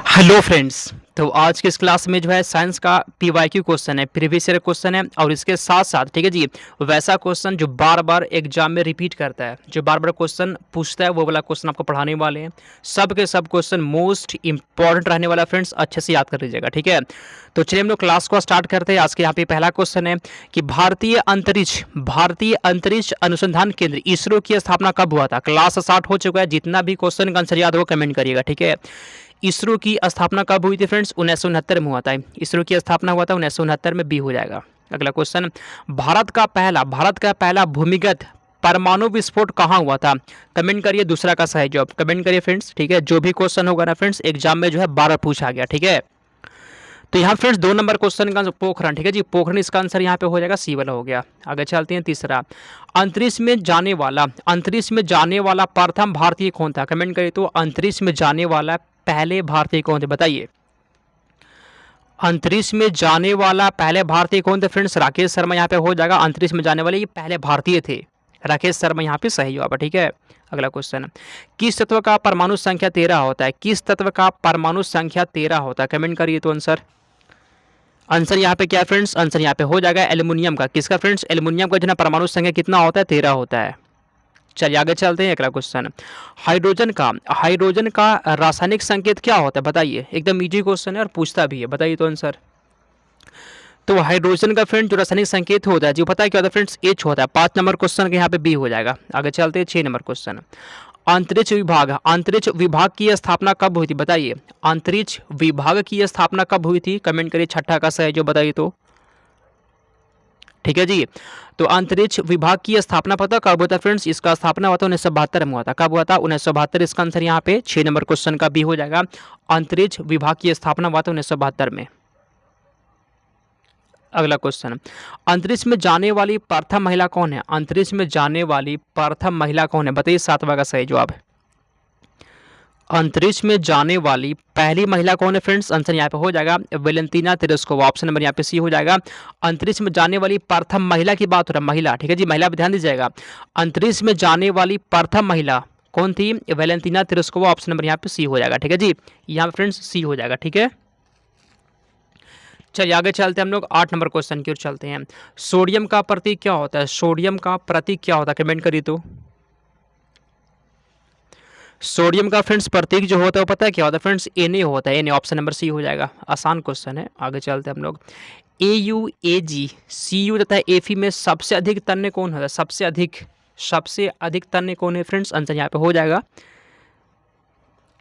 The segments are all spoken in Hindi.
Hello friends. तो आज की इस क्लास में जो है साइंस का पीवाईक्यू क्वेश्चन है, प्रीवियस ईयर क्वेश्चन है और इसके साथ साथ ठीक है जी वैसा क्वेश्चन जो बार बार एग्जाम में रिपीट करता है, जो बार बार क्वेश्चन पूछता है वो वाला क्वेश्चन आपको पढ़ाने वाले हैं। सब के सब क्वेश्चन मोस्ट इंपॉर्टेंट रहने वाला फ्रेंड्स, अच्छे से याद कर लीजिएगा, ठीक है। तो चलिए हम लोग क्लास को स्टार्ट करते हैं। आज के यहाँ पे पहला क्वेश्चन है कि भारतीय अंतरिक्ष अनुसंधान केंद्र इसरो की स्थापना कब हुआ था। क्लास स्टार्ट हो चुका है, जितना भी क्वेश्चन का आंसर याद हो कमेंट करिएगा, ठीक है। इसरो की स्थापना कब हुई थी फ्रेंड्स? 1969 में हुआ था। इसरो की स्थापना हुआ था 1969 में, बी हो जाएगा। अगला क्वेश्चन, भारत का पहला भूमिगत परमाणु विस्फोट कहाँ हुआ था? कमेंट करिए दूसरा का सही जवाब, कमेंट करिए फ्रेंड्स, ठीक है। जो भी क्वेश्चन होगा ना फ्रेंड्स एग्जाम में जो है 12 पूछा गया, ठीक है। तो यहाँ फ्रेंड्स 2 नंबर क्वेश्चन का पोखरण, ठीक है जी, पोखरण इसका आंसर यहाँ पे हो जाएगा, सी वाला हो गया। आगे चलते हैं तीसरा, अंतरिक्ष में जाने वाला प्रथम भारतीय कौन था? कमेंट करिए तो अंतरिक्ष में जाने वाला पहले भारतीय कौन थे, बताइए। अंतरिक्ष में जाने वाला पहले भारतीय कौन थे फ्रेंड्स? राकेश शर्मा यहाँ पे हो जाएगा। अंतरिक्ष में जाने वाले ये पहले भारतीय थे, राकेश शर्मा यहाँ पे सही जवाब है, ठीक है। अगला क्वेश्चन, किस तत्व का परमाणु संख्या 13 होता है? किस तत्व का परमाणु संख्या 13 होता है? कमेंट करिए तो आंसर यहाँ पे क्या है फ्रेंड्स? आंसर यहाँ पे हो जाएगा एल्युमिनियम का। किसका फ्रेंड्स? एल्युमिनियम का जो है परमाणु संख्या कितना होता है? 13 होता है। चलिए आगे चलते हैं। अगला क्वेश्चन, हाइड्रोजन का रासायनिक संकेत क्या होता है? बताइए। एकदम इजी क्वेश्चन है और पूछता भी है, बताइए तो आंसर। तो हाइड्रोजन का फ्रेंड जो रासायनिक संकेत होता है जो पता है क्या होता है फ्रेंड्स? एच होता है। 5 नंबर क्वेश्चन के यहाँ पे बी हो जाएगा। आगे चलते हैं 6 नंबर क्वेश्चन, अंतरिक्ष विभाग की स्थापना कब हुई थी? बताइए। अंतरिक्ष विभाग की स्थापना कब हुई थी? कमेंट करिए छठा का सही जो, बताइए तो, ठीक है जी। तो अंतरिक्ष विभाग की स्थापना पता कब हुआ था फ्रेंड्स? इसका स्थापना हुआ था 1972 में हुआ था। कब हुआ था? 1972। इसका आंसर यहाँ पे 6 नंबर क्वेश्चन का बी हो जाएगा। अंतरिक्ष विभाग की स्थापना हुआ था 1972 में। अगला क्वेश्चन, अंतरिक्ष में जाने वाली प्रथम महिला कौन है? अंतरिक्ष में जाने वाली प्रथम महिला कौन है? बताइए, 7वां का सही जवाब है। अंतरिक्ष में जाने वाली पहली महिला कौन है फ्रेंड्स? आंसर यहाँ पे हो जाएगा वेलेंतीना तेरेस्कोवा। ऑप्शन नंबर यहाँ पे सी हो जाएगा। अंतरिक्ष में जाने वाली प्रथम महिला की बात हो रहा है, महिला, ठीक है जी, महिला पे ध्यान दीजिएगा। अंतरिक्ष में जाने वाली प्रथम महिला कौन थी? वेलेंतीना तेरेस्कोवा। ऑप्शन नंबर यहाँ पे सी हो जाएगा, ठीक है जी। यहाँ पे फ्रेंड्स सी हो जाएगा, ठीक है। चलिए आगे चलते हैं हम लोग 8 नंबर क्वेश्चन की ओर चलते हैं। सोडियम का प्रतीक क्या होता है? सोडियम का प्रतीक क्या होता है? कमेंट करिए तो। सोडियम का फ्रेंड्स प्रतीक जो होता है वो पता है क्या होता है फ्रेंड्स? Na होता है, Na। ऑप्शन नंबर सी हो जाएगा। आसान क्वेश्चन है। आगे चलते हैं हम लोग। AU AG CU तथा Fe में सबसे अधिक तन्य कौन होता है? सबसे अधिक तन्य कौन है फ्रेंड्स? आंसर यहाँ पे हो जाएगा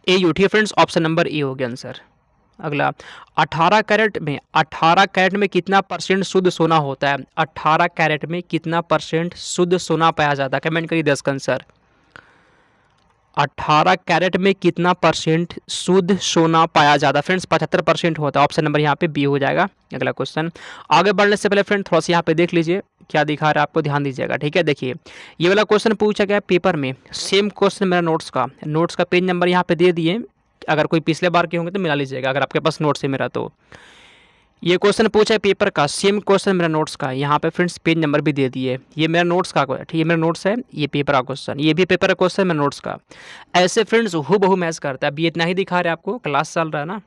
AU, ठीक है फ्रेंड्स। ऑप्शन नंबर ए हो गया आंसर। अगला, 18 कैरेट में कितना परसेंट शुद्ध सोना होता है? 18 कैरेट में कितना परसेंट शुद्ध सोना पाया जाता है? कमेंट करिए 10 का आंसर। 18 कैरेट में कितना परसेंट शुद्ध सोना पाया जाता है फ्रेंड्स? 75% होता है। ऑप्शन नंबर यहाँ पे बी हो जाएगा। अगला क्वेश्चन, आगे बढ़ने से पहले फ्रेंड थोड़ा सा यहाँ पे देख लीजिए क्या दिखा रहा है आपको, ध्यान दीजिएगा, ठीक है। देखिए ये वाला क्वेश्चन पूछा गया पेपर में, सेम क्वेश्चन मेरा नोट्स का पेज नंबर यहाँ पे दे दिए। अगर कोई पिछले बार के होंगे तो मिला लीजिएगा, अगर आपके पास नोट्स है मेरा तो। ये क्वेश्चन पूछा है पेपर का, सेम क्वेश्चन मेरा नोट्स का, यहाँ पे फ्रेंड्स पेज नंबर भी दे दिए। ये मेरा नोट्स का, ठीक है, मेरा नोट्स है, ये पेपर का क्वेश्चन, ये भी पेपर का क्वेश्चन मेरा नोट्स का। ऐसे फ्रेंड्स हूबहू मैच करता है। अभी इतना ही दिखा रहे आपको, क्लास चल रहा है ना,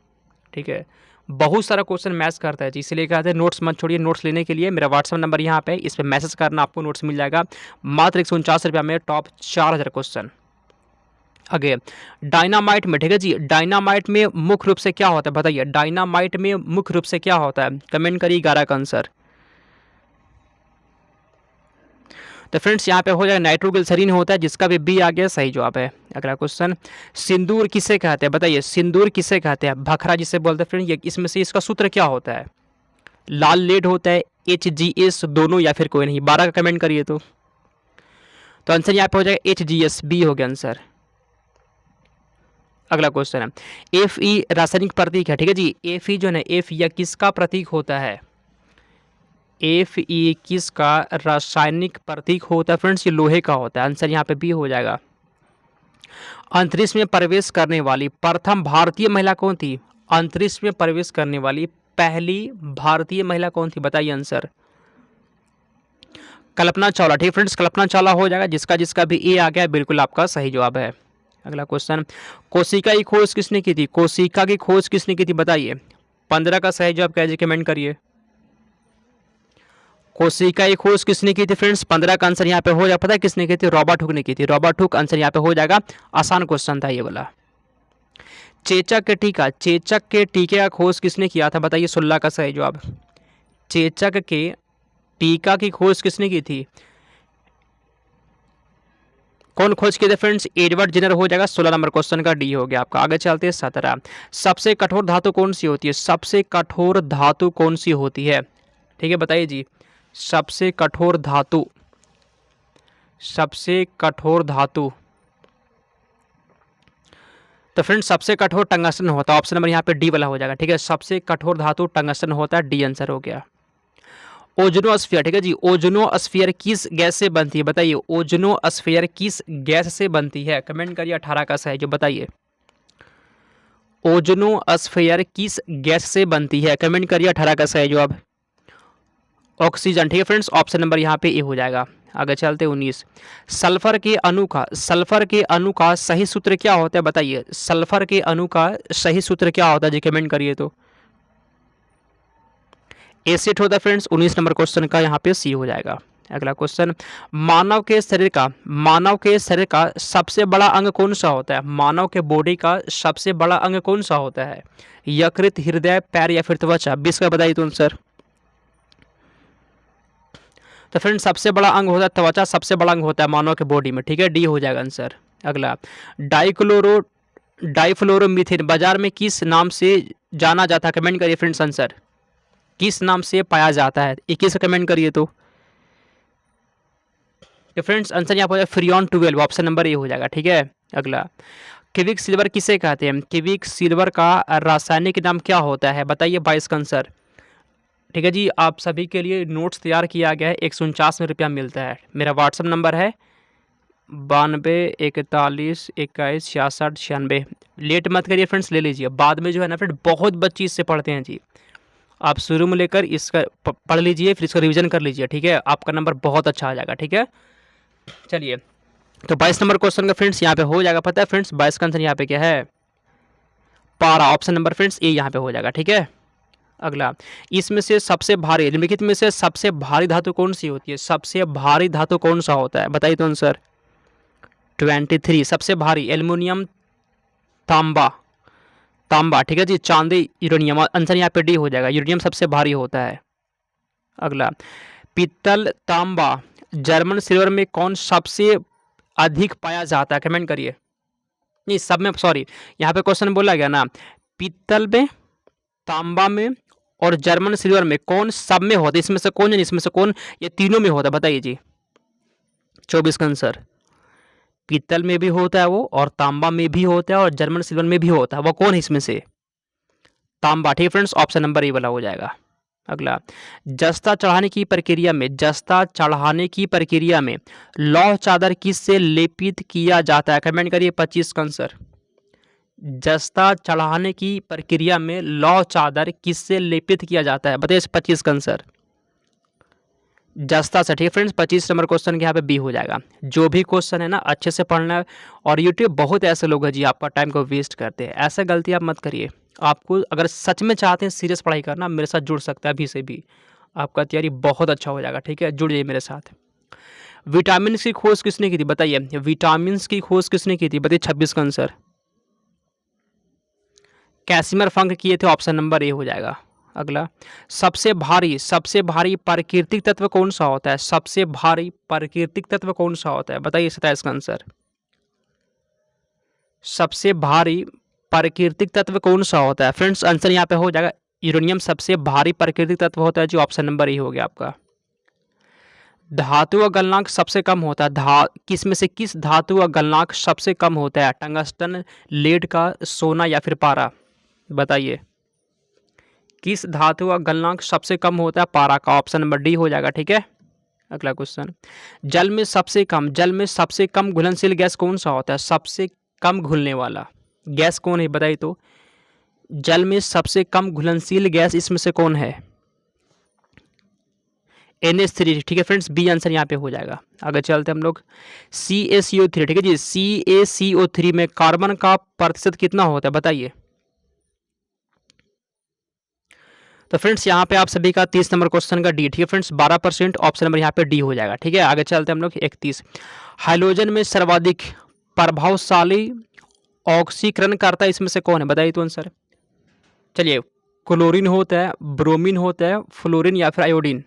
ठीक है। बहुत सारा क्वेश्चन मैच करता है, इसलिए कहते हैं नोट्स मत छोड़िए। नोट्स लेने के लिए मेरा व्हाट्सअप नंबर यहाँ पे, इस पर मैसेज करना, आपको नोट्स मिल जाएगा मात्र 149 रुपया में, टॉप 4000 क्वेश्चन। आगे, डायनामाइट में, ठीक है जी, डायनामाइट में मुख्य रूप से क्या होता है? बताइए, डायनामाइट में मुख्य रूप से क्या होता है? कमेंट करिए 11 का आंसर। तो फ्रेंड्स यहाँ पे हो जाएगा नाइट्रोग्लिसरीन होता है, जिसका भी बी आ गया सही जवाब है। अगला क्वेश्चन, सिंदूर किसे कहते हैं? बताइए, सिंदूर किसे कहते हैं? भखरा जिसे बोलते हैं फ्रेंड। ये इसमें से इसका सूत्र क्या होता है? लाल लेड होता है, HGS, दोनों, या फिर कोई नहीं? 12 का कमेंट करिए तो आंसर यहाँ पे हो जाएगा HGS, बी हो गया आंसर। अगला क्वेश्चन है, Fe रासायनिक प्रतीक है, ठीक है जी। Fe जो है ना, F यह किसका प्रतीक होता है? Fe किसका रासायनिक प्रतीक होता है फ्रेंड्स? ये लोहे का होता है। आंसर यहाँ पे बी हो जाएगा। अंतरिक्ष में प्रवेश करने वाली प्रथम भारतीय महिला कौन थी? अंतरिक्ष में प्रवेश करने वाली पहली भारतीय महिला कौन थी? बताइए आंसर। कल्पना चावला, ठीक फ्रेंड्स, कल्पना चावला हो जाएगा। जिसका भी ए आ गया बिल्कुल आपका सही जवाब है। अगला क्वेश्चन, कोशिका की खोज किसने की थी? कोशिका की खोज किसने की थी बताइए। 15 का सही जवाब क्या है जी, कमेंट करिए। कोशिका की खोज किसने की थी फ्रेंड्स? 15 का आंसर यहाँ पे हो जाएगा। पता है किसने की थी? रॉबर्ट हुक ने की थी। रॉबर्ट हुक आंसर यहाँ पे हो जाएगा। आसान क्वेश्चन था ये वाला। चेचक के टीका, चेचक के टीके का खोज किसने किया था बताइए। 16 का सही जवाब। चेचक के टीका की खोज किसने की थी? कौन खोज किए थे फ्रेंड्स? एडवर्ड जेनर हो जाएगा। 16 नंबर क्वेश्चन का डी हो गया आपका। आगे चलते हैं 17। सबसे कठोर धातु कौन सी होती है? सबसे कठोर धातु कौन सी होती है? ठीक है बताइए जी। सबसे कठोर धातु, सबसे कठोर धातु, तो फ्रेंड्स सबसे कठोर टंगस्टन होता है। ऑप्शन नंबर यहाँ पे डी वाला हो जाएगा। ठीक है, सबसे कठोर धातु टंगस्टन होता है। डी आंसर हो गया। ओजोनोस्फीयर, ठीक है जी। ओजोनोस्फीयर किस गैस से बनती है बताइए। ओजोनोस्फीयर किस गैस से बनती है? कमेंट करिए। 18 का सही जो बताइए। ओजोनोस्फीयर किस गैस से बनती है? कमेंट करिए। 18 का सही जवाब ऑक्सीजन। ठीक है फ्रेंड्स, ऑप्शन नंबर यहाँ पे ए हो जाएगा। आगे चलते 19। सल्फर के अणु का, सल्फर के अणु का सही सूत्र क्या होता है बताइए। सल्फर के अणु का सही सूत्र क्या होता है जी, कमेंट करिए। तो एसिड होता है फ्रेंड्स। 19 नंबर क्वेश्चन का यहाँ पे सी हो जाएगा। अगला क्वेश्चन, मानव के शरीर का, मानव के शरीर का सबसे बड़ा अंग कौन सा होता है? मानव के बॉडी का सबसे बड़ा अंग कौन सा होता है? यकृत, हृदय, पैर या फिर त्वचा? 20 का बताइए तो आंसर। तो फ्रेंड्स सबसे बड़ा अंग होता है त्वचा। सबसे बड़ा अंग होता है मानव के बॉडी में। ठीक है, डी हो जाएगा आंसर। अगला, डाइफ्लोरोमीथेन बाजार में किस नाम से जाना जाता है? कमेंट करिए फ्रेंड्स आंसर। किस नाम से पाया जाता है? 21 कमेंट करिए। तो फ्रेंड्स आंसर यहाँ पर फ्रियॉन 12, ऑप्शन नंबर ए हो जाएगा। ठीक है, अगला, क्विक सिल्वर किसे कहते हैं? क्विक सिल्वर का रासायनिक नाम क्या होता है बताइए। 22 का आंसर। ठीक है जी, आप सभी के लिए नोट्स तैयार किया गया है। 149 में रुपया मिलता है। मेरा व्हाट्सअप नंबर है 92 41 21 66 96। लेट मत करिए फ्रेंड्स, ले लीजिए। बाद में जो है ना फ्रेंड, बहुत बच्चे इससे पढ़ते हैं जी। आप शुरू में लेकर इसका पढ़ लीजिए, फिर इसका रिवीजन कर लीजिए। ठीक है, आपका नंबर बहुत अच्छा आ जाएगा। ठीक है, चलिए तो 22 नंबर क्वेश्चन का फ्रेंड्स यहाँ पे हो जाएगा। पता है फ्रेंड्स 22 का आंसर यहाँ पे क्या है? पारा। ऑप्शन नंबर फ्रेंड्स ए यहाँ पे हो जाएगा। ठीक है, अगला, इसमें से सबसे भारी, निम्नलिखित में से सबसे भारी धातु कौन सी होती है? सबसे भारी धातु कौन सा होता है बताइए तो आंसर। 23 सबसे भारी। एल्युमिनियम, तांबा, तांबा। ठीक है जी, चांदी, यूरेनियम। आंसर यहाँ पे डी हो जाएगा। यूरेनियम सबसे भारी होता है। अगला, पित्तल, तांबा, जर्मन सिल्वर में कौन सबसे अधिक पाया जाता है? कमेंट करिए। नहीं, सब में, सॉरी, यहाँ पे क्वेश्चन बोला गया ना, पित्तल में, तांबा में और जर्मन सिल्वर में कौन सब में होता है? इसमें से कौन है? इसमें से कौन ये तीनों में होता है बताइए जी। 24 का आंसर। पीतल में भी होता है वो, और तांबा में भी होता है, और जर्मन सिल्वर में भी होता है। वो कौन है इसमें से? तांबा। ठीक है फ्रेंड्स, ऑप्शन नंबर ए वाला हो जाएगा। अगला, जस्ता चढ़ाने की प्रक्रिया में, जस्ता चढ़ाने की प्रक्रिया में लौह चादर किससे लेपित किया जाता है? कमेंट करिए। 25 का आंसर। जस्ता चढ़ाने की प्रक्रिया में लौह चादर किससे लेपित किया जाता है बताइए। 25 का आंसर जस्ता से। ठीक है फ्रेंड्स, 25 नंबर क्वेश्चन के यहाँ पे बी हो जाएगा। जो भी क्वेश्चन है ना अच्छे से पढ़ना है। और यूट्यूब बहुत ऐसे लोग हैं जी आपका टाइम को वेस्ट करते हैं। ऐसा गलती आप मत करिए। आपको अगर सच में चाहते हैं सीरियस पढ़ाई करना, मेरे साथ जुड़ सकता है अभी से भी। आपका तैयारी बहुत अच्छा हो जाएगा। ठीक है, जुड़ जाइए मेरे साथ। विटामिन की खोज किसने की थी बताइए। विटामिन की खोज किसने की थी बताइए। 26 का आंसर कैसिमर फंक किए थे। ऑप्शन नंबर ए हो जाएगा। अगला, सबसे भारी, सबसे भारी प्राकृतिक तत्व कौन सा होता है? सबसे भारी प्राकृतिक तत्व कौन सा होता है बताइए। 27 का आंसर। सबसे भारी प्राकृतिक तत्व कौन सा होता है फ्रेंड्स? आंसर यहाँ पे हो जाएगा यूरेनियम सबसे भारी प्राकृतिक तत्व होता है जो ऑप्शन नंबर ए हो गया आपका। धातु का गलनांक सबसे कम होता है। किस में से किस धातु का गलनांक सबसे कम होता है? टंगस्टन, लेड का, सोना या फिर पारा? बताइए किस धातु का गलनांक सबसे कम होता है? पारा का। ऑप्शन नंबर डी हो जाएगा। ठीक है, अगला क्वेश्चन, जल में सबसे कम, जल में सबसे कम घुलनशील गैस कौन सा होता है? सबसे कम घुलने वाला गैस कौन है बताइए तो। जल में सबसे कम घुलनशील गैस इसमें से कौन है? NH3, ठीक है फ्रेंड्स, बी आंसर यहाँ पे हो जाएगा। आगे चलते हम लोग CaCO3, ठीक है जी, CaCO3 में कार्बन का प्रतिशत कितना होता है बताइए। तो फ्रेंड्स यहाँ पे आप सभी का 30 नंबर क्वेश्चन का डी, ठीक है फ्रेंड्स, 12%, ऑप्शन नंबर यहाँ पे डी हो जाएगा। ठीक है, आगे चलते हैं हम लोग 31, हाइड्रोजन में सर्वाधिक प्रभावशाली ऑक्सीकरण करता है इसमें से कौन है बताइए तो आंसर। चलिए, क्लोरीन होता है, ब्रोमीन होता है, फ्लोरीन या फिर आयोडीन।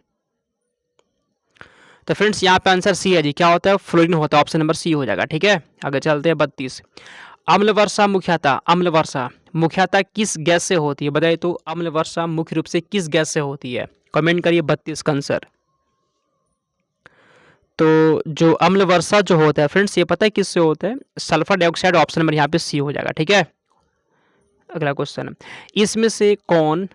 तो फ्रेंड्स यहाँ पे आंसर सी है जी, क्या होता है, फ्लोरीन होता है, ऑप्शन नंबर सी हो जाएगा। ठीक है, आगे चलते हैं 32, अम्ल वर्षा मुख्यतः किस गैस से होती है बताइए तो, अम्ल वर्षा मुख्य रूप से किस गैस से होती है, कमेंट करिए 32 का आंसर। तो जो अम्ल वर्षा जो होता है फ्रेंड्स, ये पता है किससे होता है, सल्फर डाइऑक्साइड, ऑप्शन नंबर यहाँ पे सी हो जाएगा। ठीक है, अगला क्वेश्चन, इसमें से कौन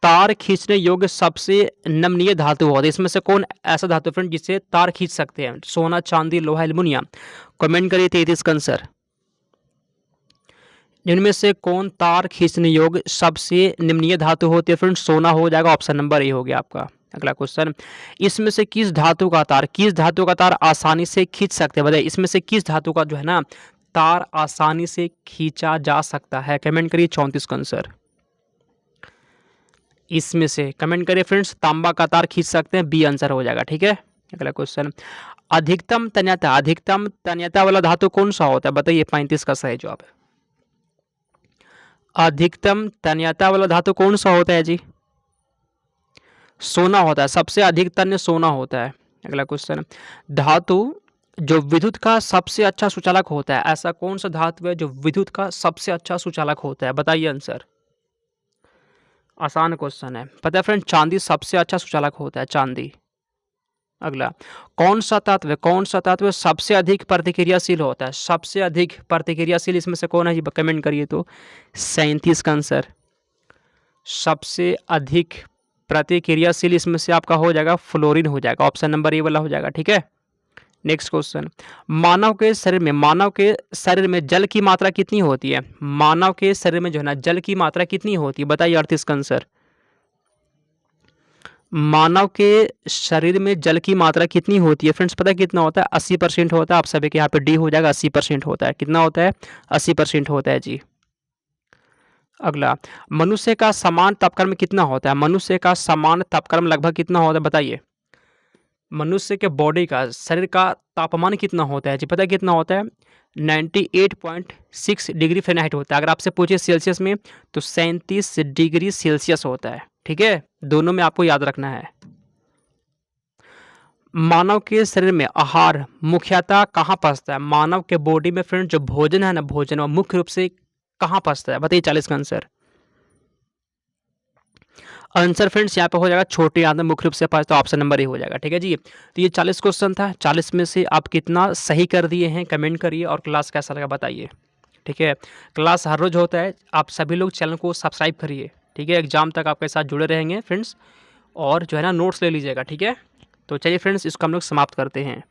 तार खींचने योग्य सबसे नमनीय धातु होता है, इसमें से कौन ऐसा धातु फ्रेंड जिससे तार खींच सकते हैं, सोना, चांदी, लोहा, एल्युमिनियम, कमेंट करिए 33 का आंसर। इनमें से कौन तार खींचने योग्य सबसे निम्नीय धातु होती है फ्रेंड, सोना हो जाएगा, ऑप्शन नंबर ए हो गया आपका। अगला क्वेश्चन, इसमें से किस धातु का तार आसानी से खींच सकते हैं बताइए, इसमें से किस धातु का जो है ना तार आसानी से खींचा जा सकता है, कमेंट करिए 34 का आंसर। इसमें से कमेंट करिए फ्रेंड्स, तांबा का तार खींच सकते हैं, बी आंसर हो जाएगा। ठीक है, अगला क्वेश्चन, अधिकतम तन्यता वाला धातु कौन सा होता है बताइए, 35 का सही जवाब है। अधिकतम तन्यता वाला धातु कौन सा होता है जी, सोना होता है, सबसे अधिक तन्य सोना होता है। अगला क्वेश्चन, धातु जो विद्युत का सबसे अच्छा सुचालक होता है, ऐसा कौन सा धातु है जो विद्युत का सबसे अच्छा सुचालक होता है बताइए आंसर। आसान क्वेश्चन है, पता है फ्रेंड, चांदी सबसे अच्छा सुचालक होता है, चांदी। अगला, कौन सा तत्व सबसे अधिक प्रतिक्रियाशील होता है, सबसे अधिक प्रतिक्रियाशील इसमें से कौन है जी, कमेंट करिए तो 37 का आंसर। सबसे अधिक प्रतिक्रियाशील इसमें से आपका हो जाएगा फ्लोरीन हो जाएगा, ऑप्शन नंबर ए वाला हो जाएगा। ठीक है, नेक्स्ट क्वेश्चन, मानव के शरीर में जल की मात्रा कितनी होती है, मानव के शरीर में जो है ना जल की मात्रा कितनी होती है बताइए 38 का आंसर। मानव के शरीर में जल की मात्रा कितनी होती है फ्रेंड्स, पता है कितना होता है, 80% होता है, आप सभी के यहाँ पे डी हो जाएगा, 80% होता है, कितना होता है, 80% होता है जी। अगला, मनुष्य का समान तापक्रम कितना होता है, मनुष्य का समान तापक्रम लगभग कितना होता है बताइए। मनुष्य के बॉडी का, शरीर का तापमान कितना होता है जी, पता है कितना होता है, 98.6 डिग्री फ़ारेनहाइट होता है। अगर आपसे पूछे सेल्सियस में तो 37 डिग्री सेल्सियस होता है। ठीक है, दोनों में आपको याद रखना है। मानव के शरीर में आहार मुख्यतः कहाँ पचता है, मानव के बॉडी में फ्रेंड जो भोजन है ना, भोजन वो मुख्य रूप से कहाँ पचता है बताइए 40 का आंसर। आंसर फ्रेंड्स यहाँ पे हो जाएगा छोटे आंत में मुख्य रूप से पचता है, ऑप्शन नंबर ए हो जाएगा। ठीक है जी, तो ये 40 क्वेश्चन था, 40 में से आप कितना सही कर दिए हैं कमेंट करिए, और क्लास कैसा लगा बताइए। ठीक है, क्लास हर रोज़ होता है, आप सभी लोग चैनल को सब्सक्राइब करिए। ठीक है, एग्जाम तक आपके साथ जुड़े रहेंगे फ्रेंड्स, और जो है ना नोट्स ले लीजिएगा। ठीक है, तो चलिए फ्रेंड्स, इसको हम लोग समाप्त करते हैं।